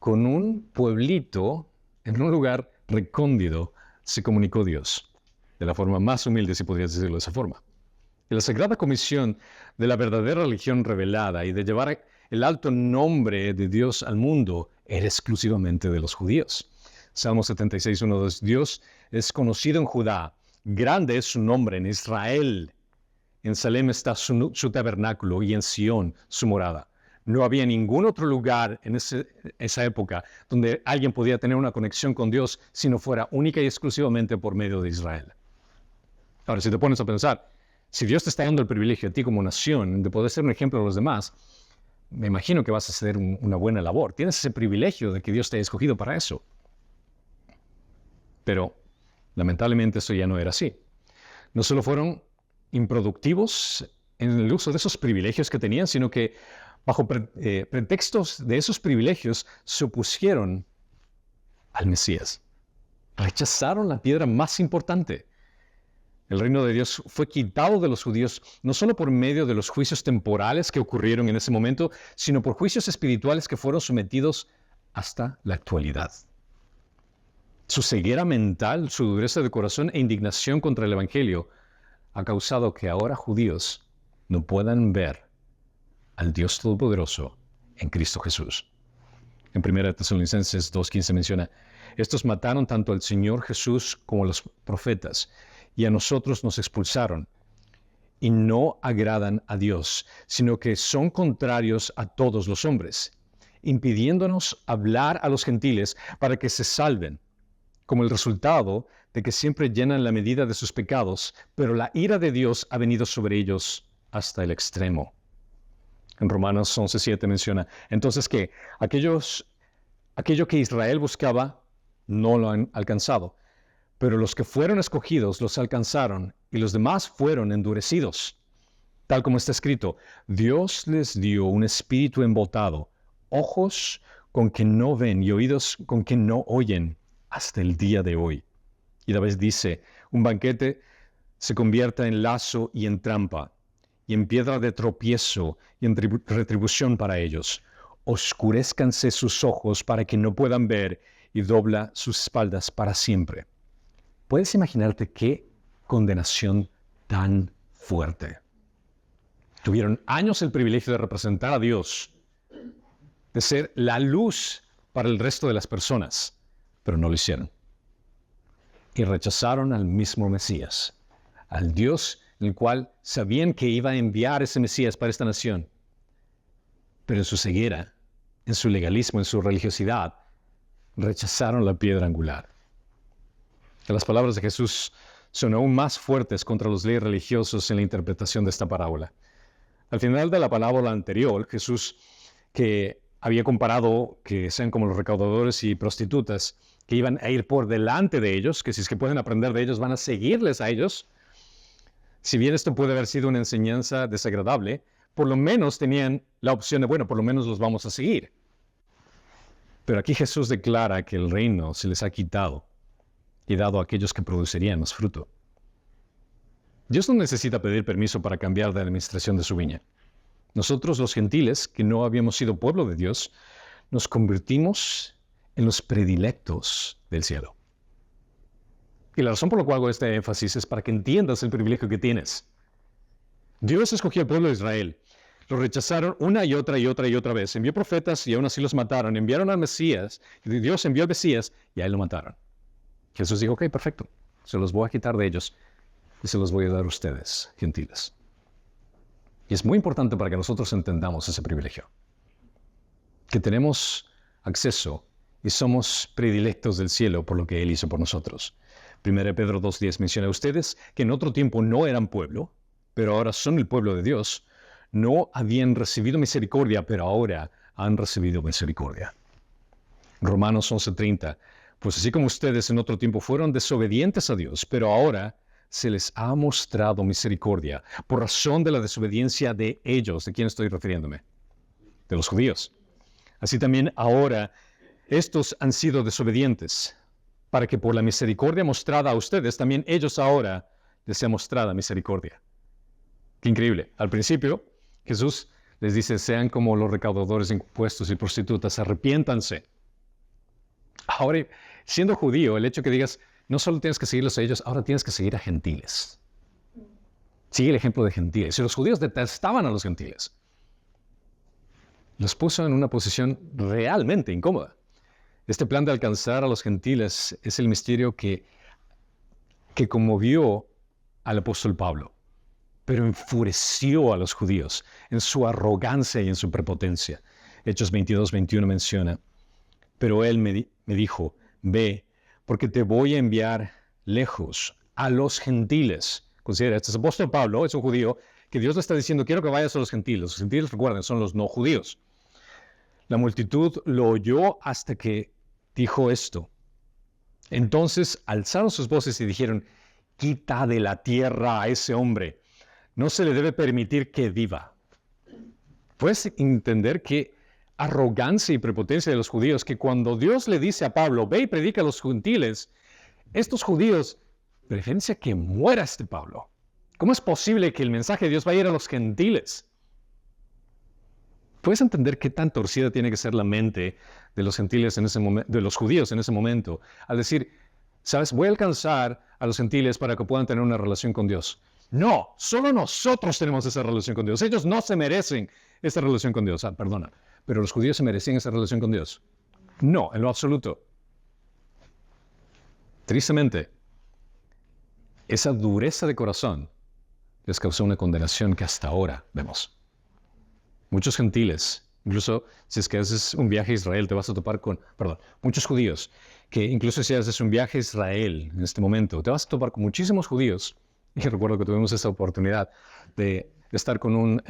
Con un pueblito en un lugar recóndito se comunicó Dios, de la forma más humilde, si podrías decirlo de esa forma. Y la sagrada comisión de la verdadera religión revelada y de llevar el alto nombre de Dios al mundo era exclusivamente de los judíos. Salmo 76, 1, 2, Dios es conocido en Judá, grande es su nombre en Israel. En Salem está su tabernáculo y en Sión su morada. No había ningún otro lugar en esa época donde alguien podía tener una conexión con Dios si no fuera única y exclusivamente por medio de Israel. Ahora, si te pones a pensar, si Dios te está dando el privilegio a ti como nación de poder ser un ejemplo a los demás, me imagino que vas a hacer una buena labor. Tienes ese privilegio de que Dios te haya escogido para eso. Pero, lamentablemente, eso ya no era así. No solo fueron improductivos en el uso de esos privilegios que tenían, sino que bajo pretextos de esos privilegios se opusieron al Mesías. Rechazaron la piedra más importante. El reino de Dios fue quitado de los judíos no solo por medio de los juicios temporales que ocurrieron en ese momento, sino por juicios espirituales que fueron sometidos hasta la actualidad. Su ceguera mental, su dureza de corazón e indignación contra el Evangelio ha causado que ahora judíos no puedan ver al Dios Todopoderoso en Cristo Jesús. En 1 Tesalonicenses 2:15 menciona, estos mataron tanto al Señor Jesús como a los profetas, y a nosotros nos expulsaron, y no agradan a Dios, sino que son contrarios a todos los hombres, impidiéndonos hablar a los gentiles para que se salven, como el resultado de que siempre llenan la medida de sus pecados, pero la ira de Dios ha venido sobre ellos hasta el extremo. En Romanos 11:7 menciona, entonces que aquello que Israel buscaba no lo han alcanzado, pero los que fueron escogidos los alcanzaron y los demás fueron endurecidos. Tal como está escrito, Dios les dio un espíritu embotado, ojos con que no ven y oídos con que no oyen hasta el día de hoy. Y a la vez dice, un banquete se convierta en lazo y en trampa, y en piedra de tropiezo y en retribución para ellos. Oscurézcanse sus ojos para que no puedan ver y dobla sus espaldas para siempre. ¿Puedes imaginarte qué condenación tan fuerte? Tuvieron años el privilegio de representar a Dios, de ser la luz para el resto de las personas, pero no lo hicieron. Y rechazaron al mismo Mesías, al Dios en el cual sabían que iba a enviar ese Mesías para esta nación. Pero en su ceguera, en su legalismo, en su religiosidad, rechazaron la piedra angular. Las palabras de Jesús son aún más fuertes contra los líderes religiosos en la interpretación de esta parábola. Al final de la parábola anterior, Jesús, que había comparado que sean como los recaudadores y prostitutas, que iban a ir por delante de ellos, que si es que pueden aprender de ellos, van a seguirles a ellos. Si bien esto puede haber sido una enseñanza desagradable, por lo menos tenían la opción de, bueno, por lo menos los vamos a seguir. Pero aquí Jesús declara que el reino se les ha quitado y dado a aquellos que producirían más fruto. Dios no necesita pedir permiso para cambiar de administración de su viña. Nosotros, los gentiles, que no habíamos sido pueblo de Dios, nos convertimos en los predilectos del cielo. Y la razón por la cual hago este énfasis es para que entiendas el privilegio que tienes. Dios escogió al pueblo de Israel. Lo rechazaron una y otra y otra y otra vez. Envió profetas y aún así los mataron. Enviaron al Mesías. Y Dios envió al Mesías y a él lo mataron. Jesús dijo, ok, perfecto. Se los voy a quitar de ellos y se los voy a dar a ustedes, gentiles. Y es muy importante para que nosotros entendamos ese privilegio. Que tenemos acceso y somos predilectos del cielo por lo que Él hizo por nosotros. 1 Pedro 2:10 menciona a ustedes que en otro tiempo no eran pueblo, pero ahora son el pueblo de Dios. No habían recibido misericordia, pero ahora han recibido misericordia. Romanos 11:30. Pues así como ustedes en otro tiempo fueron desobedientes a Dios, pero ahora se les ha mostrado misericordia por razón de la desobediencia de ellos. ¿De quién estoy refiriéndome? De los judíos. Así también ahora estos han sido desobedientes, para que por la misericordia mostrada a ustedes, también ellos ahora les sea mostrada misericordia. Qué increíble. Al principio, Jesús les dice, sean como los recaudadores de impuestos y prostitutas, arrepiéntanse. Ahora, siendo judío, el hecho que digas, no solo tienes que seguirlos a ellos, ahora tienes que seguir a gentiles. Sigue el ejemplo de gentiles. Si los judíos detestaban a los gentiles, los puso en una posición realmente incómoda. Este plan de alcanzar a los gentiles es el misterio que conmovió al apóstol Pablo. pero enfureció a los judíos en su arrogancia y en su prepotencia. Hechos 22:21 menciona, pero él me dijo, ve, porque te voy a enviar lejos a los gentiles. Considera, este es apóstol Pablo, es un judío, que Dios le está diciendo, quiero que vayas a los gentiles. Los gentiles, recuerden, son los no judíos. La multitud lo oyó hasta que dijo esto. Entonces alzaron sus voces y dijeron, quita de la tierra a ese hombre. No se le debe permitir que viva. Puedes entender que arrogancia y prepotencia de los judíos, que cuando Dios le dice a Pablo, ve y predica a los gentiles, estos judíos preferencia que muera este Pablo. ¿Cómo es posible que el mensaje de Dios vaya a ir a los gentiles? ¿Puedes entender qué tan torcida tiene que ser la mente de los gentiles en ese momento, de los judíos en ese momento, al decir, sabes, voy a alcanzar a los gentiles para que puedan tener una relación con Dios? No, solo nosotros tenemos esa relación con Dios. Ellos no se merecen esa relación con Dios. Perdona, pero los judíos se merecían esa relación con Dios. No, en lo absoluto. Tristemente, esa dureza de corazón les causó una condenación que hasta ahora vemos. Muchos gentiles, incluso si es que haces un viaje a Israel, te vas a topar con, muchos judíos, que incluso si haces un viaje a Israel en este momento, te vas a topar con muchísimos judíos. Y recuerdo que tuvimos esa oportunidad de estar con un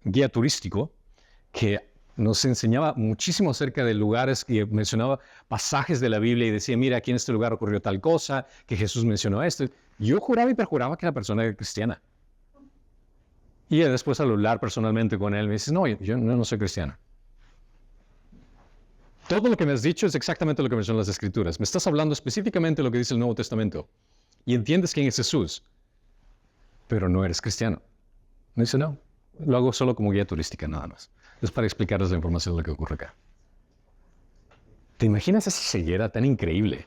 guía turístico que nos enseñaba muchísimo acerca de lugares y mencionaba pasajes de la Biblia y decía, mira, aquí en este lugar ocurrió tal cosa, que Jesús mencionó esto. Yo juraba y perjuraba que la persona era cristiana. Y después al hablar personalmente con él, me dice, no, yo no soy cristiano. Todo lo que me has dicho es exactamente lo que mencionan las Escrituras. Me estás hablando específicamente de lo que dice el Nuevo Testamento. Y entiendes quién es Jesús, pero no eres cristiano. Me dice, no, lo hago solo como guía turística, nada más. Es para explicarles la información de lo que ocurre acá. ¿Te imaginas esa ceguera tan increíble?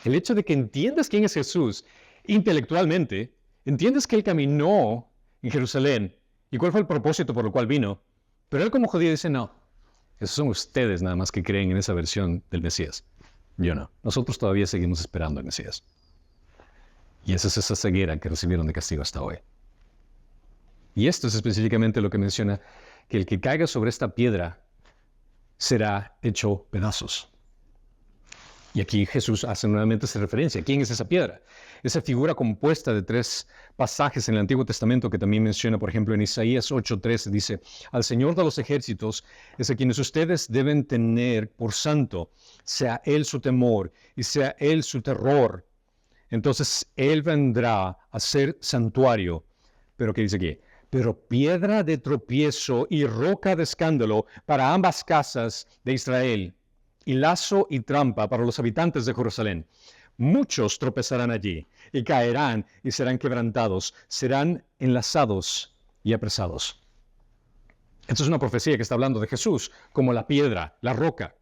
El hecho de que entiendas quién es Jesús intelectualmente, entiendes que Él caminó en Jerusalén y cuál fue el propósito por el cual vino, pero Él como judío dice, no, esos son ustedes nada más que creen en esa versión del Mesías. Yo no. Nosotros todavía seguimos esperando al Mesías. Y esa es esa ceguera que recibieron de castigo hasta hoy. Y esto es específicamente lo que menciona, que el que caiga sobre esta piedra será hecho pedazos. Y aquí Jesús hace nuevamente esa referencia. ¿Quién es esa piedra? Esa figura compuesta de 3 pasajes en el Antiguo Testamento que también menciona, por ejemplo, en Isaías 8:13, dice, al Señor de los ejércitos es a quienes ustedes deben tener por santo, sea Él su temor y sea Él su terror. Entonces Él vendrá a ser santuario. Pero ¿qué dice aquí? Pero piedra de tropiezo y roca de escándalo para ambas casas de Israel, y lazo y trampa para los habitantes de Jerusalén. Muchos tropezarán allí, y caerán y serán quebrantados, serán enlazados y apresados. Esto es una profecía que está hablando de Jesús como la piedra, la roca.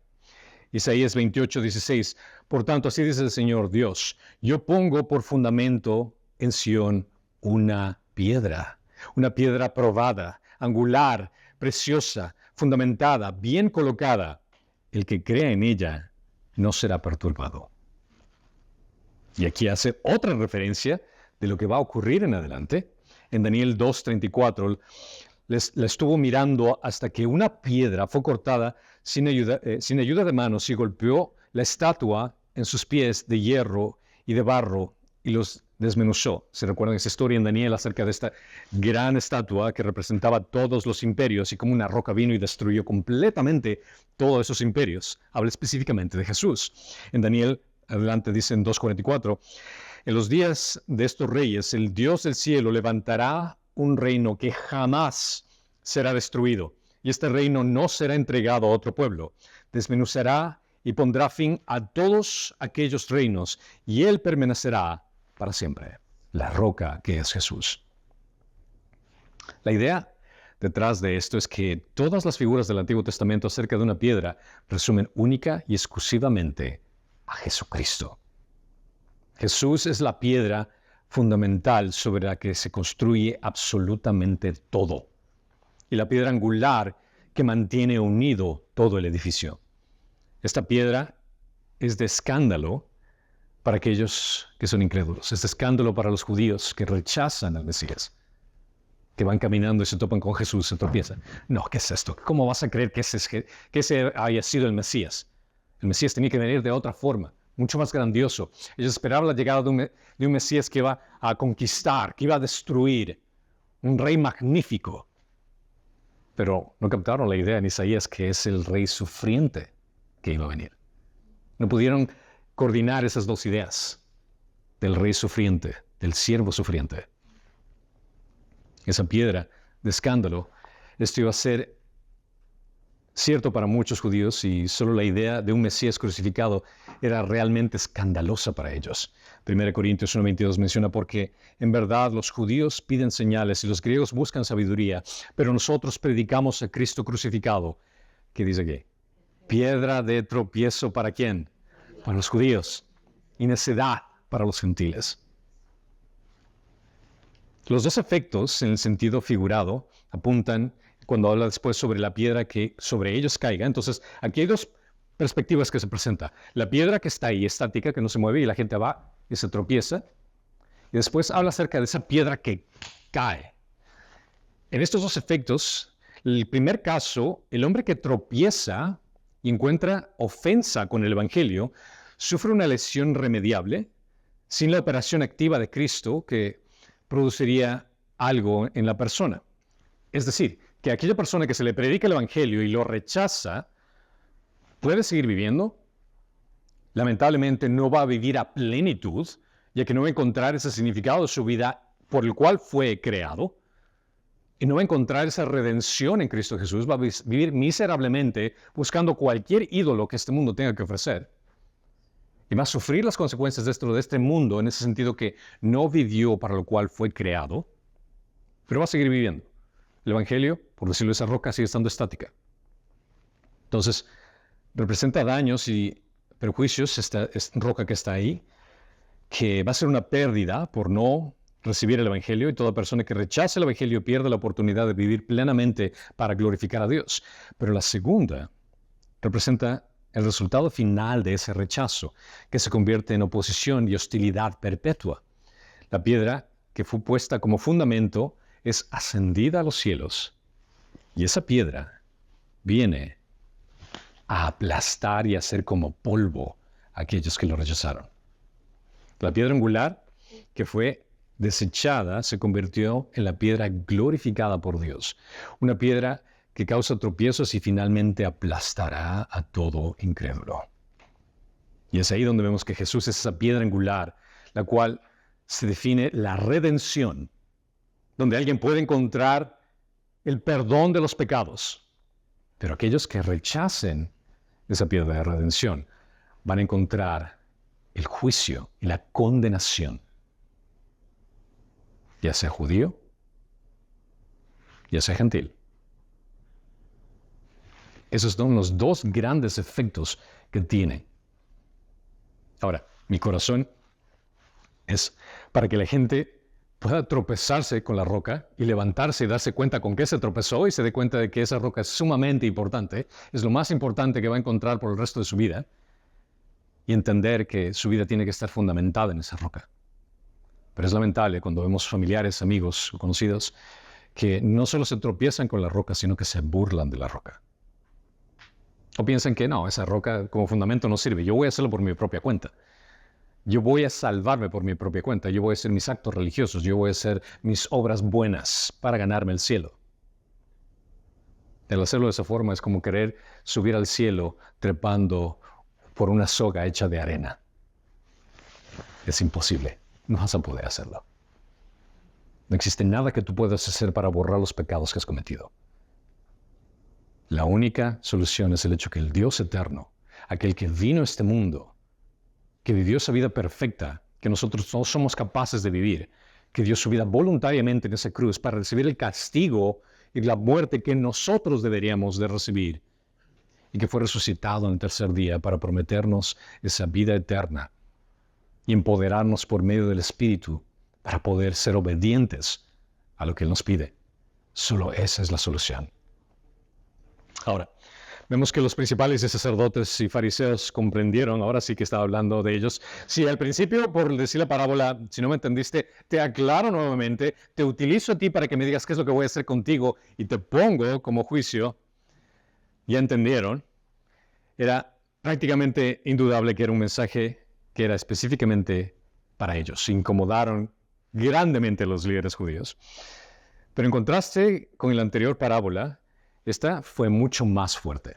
Isaías 28:16. Por tanto, así dice el Señor Dios, yo pongo por fundamento en Sión una piedra probada, angular, preciosa, fundamentada, bien colocada. El que crea en ella no será perturbado. Y aquí hace otra referencia de lo que va a ocurrir en adelante. En Daniel 2:34, la estuvo mirando hasta que una piedra fue cortada sin ayuda de manos y golpeó la estatua en sus pies de hierro y de barro y los desmenuzó. ¿Se recuerdan esa historia en Daniel acerca de esta gran estatua que representaba todos los imperios y como una roca vino y destruyó completamente todos esos imperios? Habla específicamente de Jesús. En Daniel, adelante dice en 2:44, en los días de estos reyes, el Dios del cielo levantará un reino que jamás será destruido, y este reino no será entregado a otro pueblo. Desmenuzará y pondrá fin a todos aquellos reinos, y él permanecerá para siempre, la roca que es Jesús. La idea detrás de esto es que todas las figuras del Antiguo Testamento acerca de una piedra resumen única y exclusivamente a Jesucristo. Jesús es la piedra fundamental sobre la que se construye absolutamente todo, y la piedra angular que mantiene unido todo el edificio. Esta piedra es de escándalo para aquellos que son incrédulos. Es de escándalo para los judíos que rechazan al Mesías. que van caminando y se topan con Jesús, se tropiezan. No, ¿qué es esto? ¿Cómo vas a creer que ese haya sido el Mesías? El Mesías tenía que venir de otra forma, mucho más grandioso. Ellos esperaban la llegada de un Mesías que iba a conquistar, que iba a destruir, un rey magnífico. Pero no captaron la idea en Isaías que es el rey sufriente que iba a venir. No pudieron coordinar esas dos ideas del rey sufriente, del siervo sufriente. Esa piedra de escándalo, esto iba a ser cierto para muchos judíos y solo la idea de un Mesías crucificado era realmente escandalosa para ellos. 1 Corintios 1:22 menciona porque en verdad los judíos piden señales y los griegos buscan sabiduría, pero nosotros predicamos a Cristo crucificado. ¿Qué dice aquí? Piedra de tropiezo ¿para quién? Para los judíos y necedad para los gentiles. Los dos efectos, en el sentido figurado, apuntan cuando habla después sobre la piedra que sobre ellos caiga. Entonces, aquí hay dos perspectivas que se presentan. La piedra que está ahí, estática, que no se mueve y la gente va y se tropieza. Y después habla acerca de esa piedra que cae. En estos dos efectos, el primer caso, el hombre que tropieza y encuentra ofensa con el Evangelio, sufre una lesión remediable sin la operación activa de Cristo que produciría algo en la persona. Es decir, que aquella persona que se le predica el Evangelio y lo rechaza, puede seguir viviendo. Lamentablemente no va a vivir a plenitud, ya que no va a encontrar ese significado de su vida por el cual fue creado. Y no va a encontrar esa redención en Cristo Jesús. Va a vivir miserablemente buscando cualquier ídolo que este mundo tenga que ofrecer. Y va a sufrir las consecuencias de este mundo, en ese sentido que no vivió para lo cual fue creado, pero va a seguir viviendo. El Evangelio, por decirlo de esa roca, sigue estando estática. Entonces, representa daños y perjuicios esta roca que está ahí, que va a ser una pérdida por no recibir el Evangelio, y toda persona que rechaza el Evangelio pierde la oportunidad de vivir plenamente para glorificar a Dios. Pero la segunda representa el resultado final de ese rechazo, que se convierte en oposición y hostilidad perpetua. La piedra que fue puesta como fundamento es ascendida a los cielos, y esa piedra viene a aplastar y a hacer como polvo a aquellos que lo rechazaron. La piedra angular que fue desechada se convirtió en la piedra glorificada por Dios, una piedra que causa tropiezos y finalmente aplastará a todo incrédulo. Y es ahí donde vemos que Jesús es esa piedra angular, la cual se define la redención, donde alguien puede encontrar el perdón de los pecados. Pero aquellos que rechacen esa piedra de redención van a encontrar el juicio y la condenación, ya sea judío, ya sea gentil. Esos son los dos grandes efectos que tiene. Ahora, mi corazón es para que la gente pueda tropezarse con la roca y levantarse y darse cuenta con qué se tropezó y se dé cuenta de que esa roca es sumamente importante, es lo más importante que va a encontrar por el resto de su vida, y entender que su vida tiene que estar fundamentada en esa roca. Pero es lamentable cuando vemos familiares, amigos o conocidos que no solo se tropiezan con la roca, sino que se burlan de la roca. O piensan que no, esa roca como fundamento no sirve. Yo voy a hacerlo por mi propia cuenta. Yo voy a salvarme por mi propia cuenta. Yo voy a hacer mis actos religiosos. Yo voy a hacer mis obras buenas para ganarme el cielo. El hacerlo de esa forma es como querer subir al cielo trepando por una soga hecha de arena. Es imposible. No vas a poder hacerlo. No existe nada que tú puedas hacer para borrar los pecados que has cometido. La única solución es el hecho que el Dios eterno, aquel que vino a este mundo, que vivió esa vida perfecta, que nosotros no somos capaces de vivir, que dio su vida voluntariamente en esa cruz para recibir el castigo y la muerte que nosotros deberíamos de recibir, y que fue resucitado en el tercer día para prometernos esa vida eterna y empoderarnos por medio del Espíritu para poder ser obedientes a lo que Él nos pide. Solo esa es la solución. Ahora, Vemos que los principales y sacerdotes y fariseos comprendieron, ahora sí que estaba hablando de ellos. Si al principio, por decir la parábola, si no me entendiste, te aclaro nuevamente, te utilizo a ti para que me digas qué es lo que voy a hacer contigo y te pongo como juicio, ya entendieron. Era prácticamente indudable que era un mensaje que era específicamente para ellos. Incomodaron grandemente a los líderes judíos. Pero en contraste con la anterior parábola, esta fue mucho más fuerte.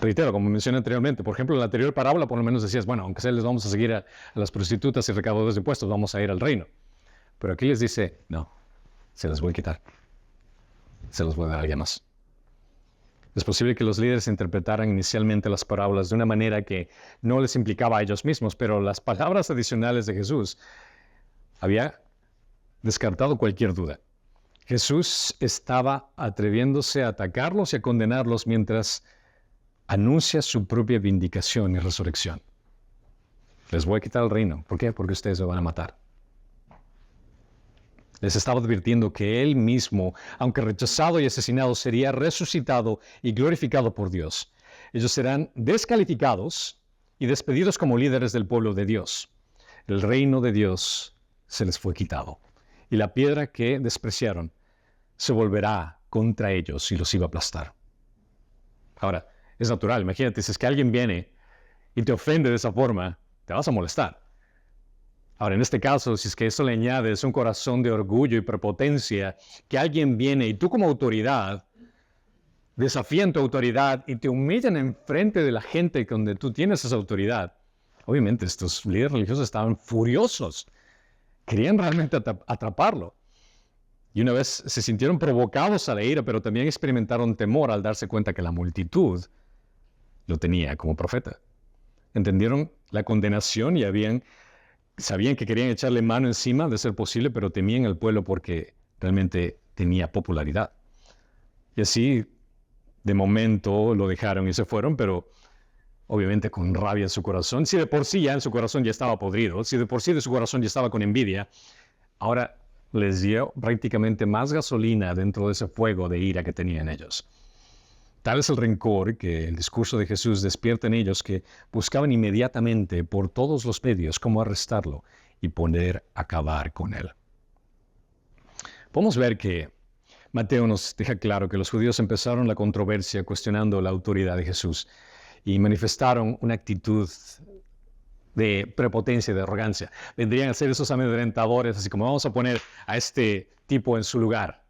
Reitero, como mencioné anteriormente, por ejemplo, en la anterior parábola por lo menos decías, bueno, aunque sea les vamos a seguir a las prostitutas y recaudadores de impuestos, vamos a ir al reino. Pero aquí les dice, no, se las voy a quitar. Se los voy a dar a alguien más. Es posible que los líderes interpretaran inicialmente las parábolas de una manera que no les implicaba a ellos mismos, pero las palabras adicionales de Jesús había descartado cualquier duda. Jesús estaba atreviéndose a atacarlos y a condenarlos mientras anuncia su propia vindicación y resurrección. Les voy a quitar el reino. ¿Por qué? Porque ustedes me van a matar. Les estaba advirtiendo que Él mismo, aunque rechazado y asesinado, sería resucitado y glorificado por Dios. Ellos serán descalificados y despedidos como líderes del pueblo de Dios. El reino de Dios se les fue quitado. Y la piedra que despreciaron se volverá contra ellos y los iba a aplastar. Ahora, es natural, imagínate, si es que alguien viene y te ofende de esa forma, te vas a molestar. Ahora, en este caso, si es que eso le añades un corazón de orgullo y prepotencia, que alguien viene y tú como autoridad desafían tu autoridad y te humillan en frente de la gente donde tú tienes esa autoridad, obviamente estos líderes religiosos estaban furiosos. Querían realmente atraparlo. Y una vez se sintieron provocados a la ira, pero también experimentaron temor al darse cuenta que la multitud lo tenía como profeta. Entendieron la condenación y sabían que querían echarle mano encima de ser posible, pero temían al pueblo porque realmente tenía popularidad. Y así, de momento, lo dejaron y se fueron, pero obviamente con rabia en su corazón. Si de por sí ya en su corazón ya estaba podrido, si de por sí de su corazón ya estaba con envidia, ahora les dio prácticamente más gasolina dentro de ese fuego de ira que tenían ellos. Tal es el rencor que el discurso de Jesús despierta en ellos que buscaban inmediatamente por todos los medios cómo arrestarlo y poder acabar con él. Podemos ver que Mateo nos deja claro que los judíos empezaron la controversia cuestionando la autoridad de Jesús y manifestaron una actitud de prepotencia, de arrogancia. Vendrían a ser esos amedrentadores, así como vamos a poner a este tipo en su lugar.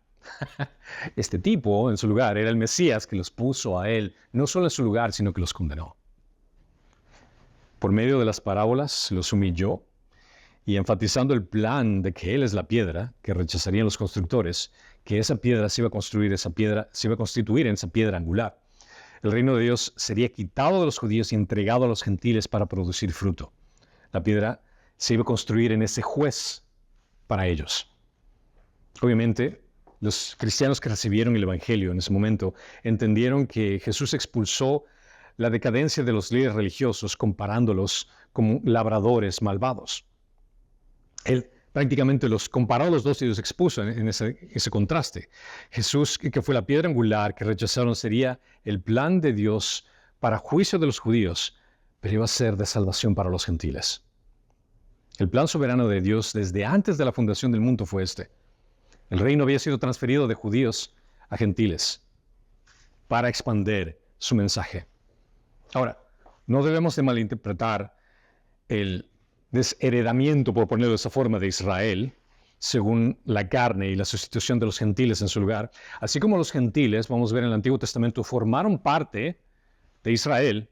Este tipo en su lugar era el Mesías que los puso a él, no solo en su lugar, sino que los condenó. Por medio de las parábolas los humilló y enfatizando el plan de que él es la piedra que rechazarían los constructores, que esa piedra se iba a construir, esa piedra se iba a constituir en esa piedra angular. El reino de Dios sería quitado de los judíos y entregado a los gentiles para producir fruto. La piedra se iba a construir en ese juez para ellos. Obviamente, los cristianos que recibieron el Evangelio en ese momento entendieron que Jesús expulsó la decadencia de los líderes religiosos comparándolos como labradores malvados. Él prácticamente los comparó a los dos y los expuso en ese contraste. Jesús, que fue la piedra angular que rechazaron, sería el plan de Dios para juicio de los judíos, pero iba a ser de salvación para los gentiles. El plan soberano de Dios desde antes de la fundación del mundo fue este. El reino había sido transferido de judíos a gentiles para expandir su mensaje. Ahora, no debemos de malinterpretar el desheredamiento, por ponerlo de esa forma, de Israel, según la carne y la sustitución de los gentiles en su lugar. Así como los gentiles, vamos a ver en el Antiguo Testamento, formaron parte de Israel,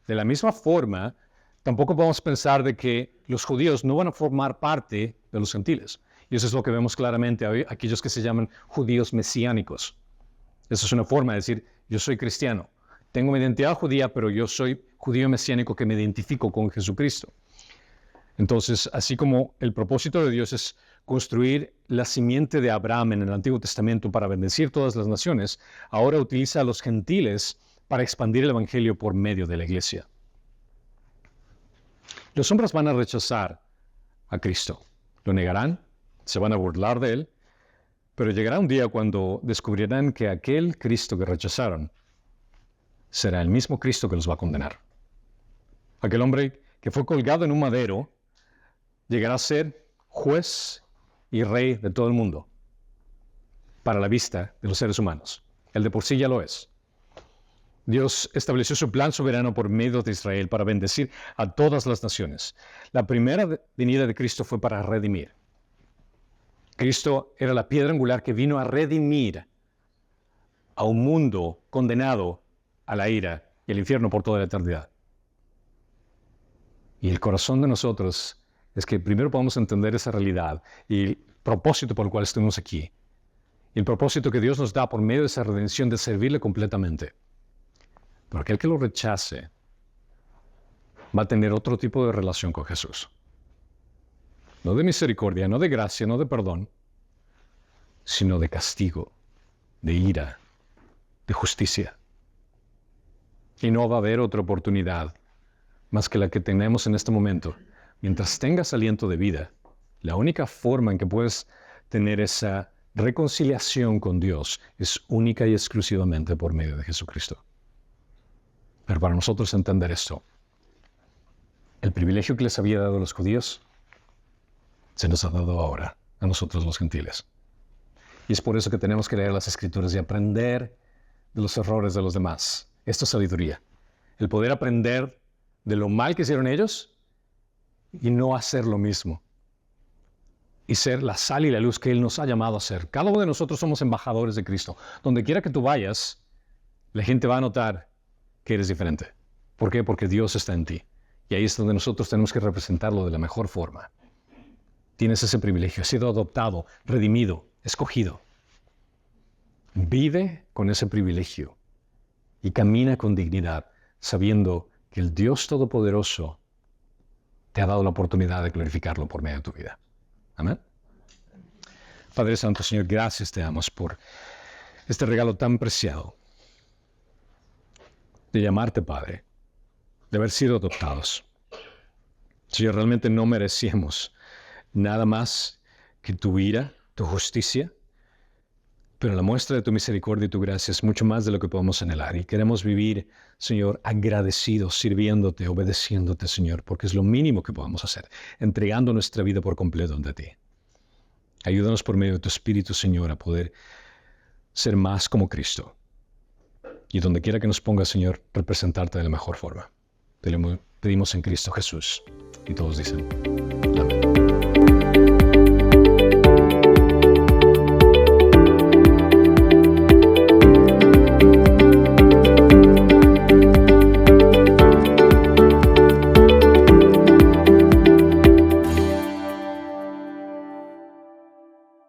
de la misma forma, tampoco podemos pensar de que los judíos no van a formar parte de los gentiles. Y eso es lo que vemos claramente a aquellos que se llaman judíos mesiánicos. Esa es una forma de decir, yo soy cristiano, tengo mi identidad judía, pero yo soy judío mesiánico que me identifico con Jesucristo. Entonces, así como el propósito de Dios es construir la simiente de Abraham en el Antiguo Testamento para bendecir todas las naciones, ahora utiliza a los gentiles para expandir el Evangelio por medio de la iglesia. Los hombres van a rechazar a Cristo, lo negarán, se van a burlar de él, pero llegará un día cuando descubrirán que aquel Cristo que rechazaron será el mismo Cristo que los va a condenar. Aquel hombre que fue colgado en un madero llegará a ser juez y rey de todo el mundo para la vista de los seres humanos. Él de por sí ya lo es. Dios estableció su plan soberano por medio de Israel para bendecir a todas las naciones. La primera venida de Cristo fue para redimir. Cristo era la piedra angular que vino a redimir a un mundo condenado a la ira y al infierno por toda la eternidad. Y el corazón de nosotros es que primero podamos entender esa realidad y el propósito por el cual estuvimos aquí. Y el propósito que Dios nos da por medio de esa redención de servirle completamente. Pero aquel que lo rechace va a tener otro tipo de relación con Jesús. No de misericordia, no de gracia, no de perdón, sino de castigo, de ira, de justicia. Y no va a haber otra oportunidad más que la que tenemos en este momento. Mientras tengas aliento de vida, la única forma en que puedes tener esa reconciliación con Dios es única y exclusivamente por medio de Jesucristo. Pero para nosotros entender esto, el privilegio que les había dado a los judíos se nos ha dado ahora a nosotros los gentiles. Y es por eso que tenemos que leer las Escrituras y aprender de los errores de los demás. Esto es sabiduría. El poder aprender de lo mal que hicieron ellos y no hacer lo mismo. Y ser la sal y la luz que Él nos ha llamado a ser. Cada uno de nosotros somos embajadores de Cristo. Donde quiera que tú vayas, la gente va a notar que eres diferente. ¿Por qué? Porque Dios está en ti. Y ahí es donde nosotros tenemos que representarlo de la mejor forma. Tienes ese privilegio. Has sido adoptado, redimido, escogido. Vive con ese privilegio y camina con dignidad, sabiendo que el Dios Todopoderoso te ha dado la oportunidad de glorificarlo por medio de tu vida. Amén. Padre Santo, Señor, gracias te damos por este regalo tan preciado de llamarte Padre, de haber sido adoptados. Señor, realmente no merecíamos nada más que tu ira, tu justicia, pero la muestra de tu misericordia y tu gracia es mucho más de lo que podemos anhelar. Y queremos vivir, Señor, agradecidos, sirviéndote, obedeciéndote, Señor, porque es lo mínimo que podemos hacer, entregando nuestra vida por completo ante ti. Ayúdanos por medio de tu Espíritu, Señor, a poder ser más como Cristo. Y donde quiera que nos pongas, Señor, representarte de la mejor forma. Te lo pedimos en Cristo Jesús. Y todos dicen...